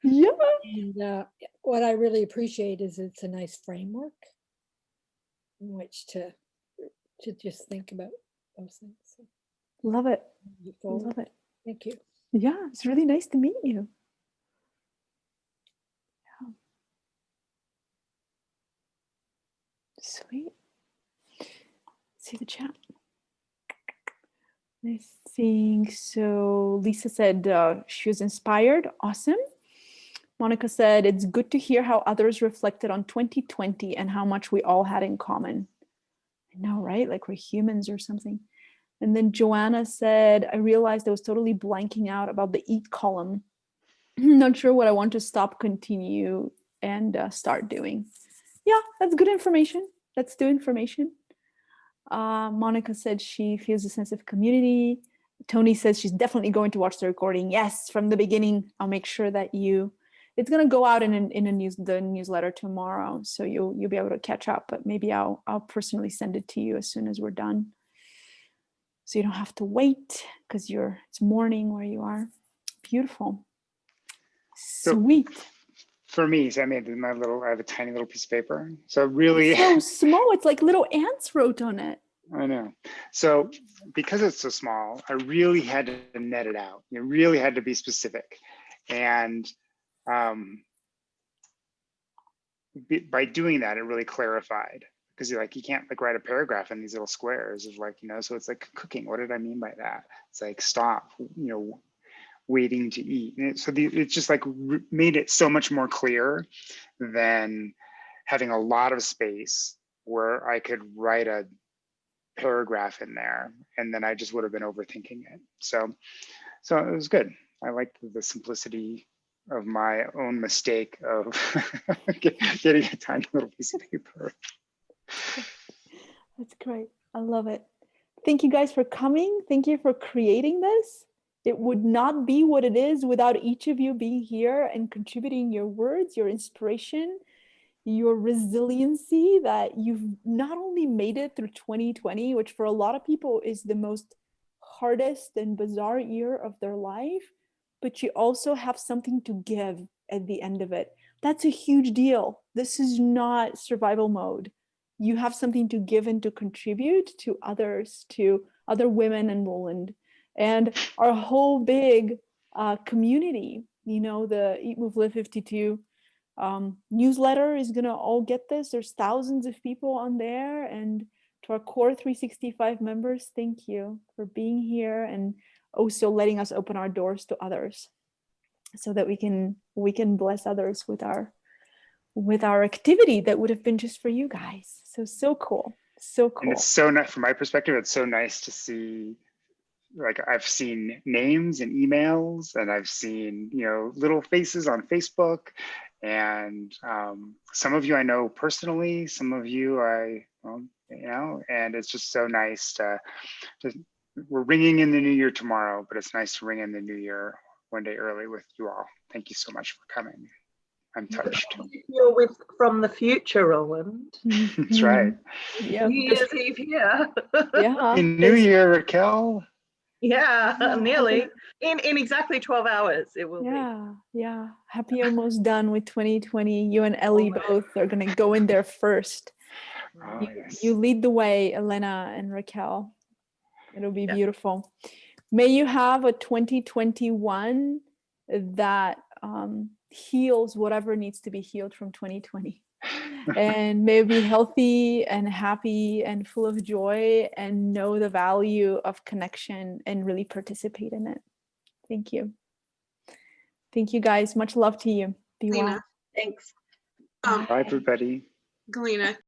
Yeah. And what I really appreciate is it's a nice framework in which to just think about those things. So, love it. Love it. Thank you. Yeah, it's really nice to meet you. Yeah. Sweet. See the chat. I think so. Lisa said she was inspired. Awesome. Monica said it's good to hear how others reflected on 2020 and how much we all had in common. I know, right? Like we're humans or something. And then Joanna said, I realized I was totally blanking out about the eat column. Not sure what I want to stop, continue, and start doing. Yeah, that's good information. Let's do information. Monica said she feels a sense of community. Tony says she's definitely going to watch the recording. Yes, from the beginning. I'll make sure that it's going to go out in the newsletter tomorrow, so you'll be able to catch up. But maybe I'll personally send it to you as soon as we're done, so you don't have to wait because it's morning where you are. Beautiful. Sweet. So for me, so I have a tiny little piece of paper. So really, it's so small. It's like little ants wrote on it. I know. So because it's so small, I really had to net it out. You really had to be specific. And by doing that, it really clarified, because you can't like write a paragraph in these little squares of so it's like cooking. What did I mean by that? It's like stop, waiting to eat. And it's just like made it so much more clear than having a lot of space where I could write a paragraph in there and then I just would have been overthinking it. So it was good. I liked the simplicity of my own mistake of getting a tiny little piece of paper. That's great. I love it. Thank you guys for coming. Thank you for creating this. It would not be what it is without each of you being here and contributing your words, your inspiration, your resiliency, that you've not only made it through 2020, which for a lot of people is the most hardest and bizarre year of their life, but you also have something to give at the end of it. That's a huge deal. This is not survival mode. You have something to give and to contribute to others, to other women in Roland, and our whole big community. The Eat, Move, Live 52 newsletter is gonna all get this. There's thousands of people on there, and to our core 365 members, thank you for being here and also letting us open our doors to others, so that we can bless others with our activity that would have been just for you guys. So cool. And it's so nice from my perspective. It's so nice to see. Like I've seen names and emails, and I've seen little faces on Facebook, and some of you I know personally, some of you and it's just so nice to we're ringing in the new year tomorrow, but it's nice to ring in the new year one day early with you all. Thank you so much for coming. I'm touched. You're with from the future, Roland. That's right. Yeah. New Year's Eve here. Yeah. In New Year, Raquel. Yeah, Yeah, nearly. In exactly 12 hours it will be. Yeah. Happy almost done with 2020. You and Ellie Almost. both are gonna go in there first. Oh, yes. You lead the way, Elena and Raquel. It'll be Yeah. beautiful. May you have a 2021 that heals whatever needs to be healed from 2020. And may it be healthy and happy and full of joy and know the value of connection and really participate in it. Thank you. Thank you guys. Much love to you. Be well. Lena, Thanks. Bye, everybody. Galena,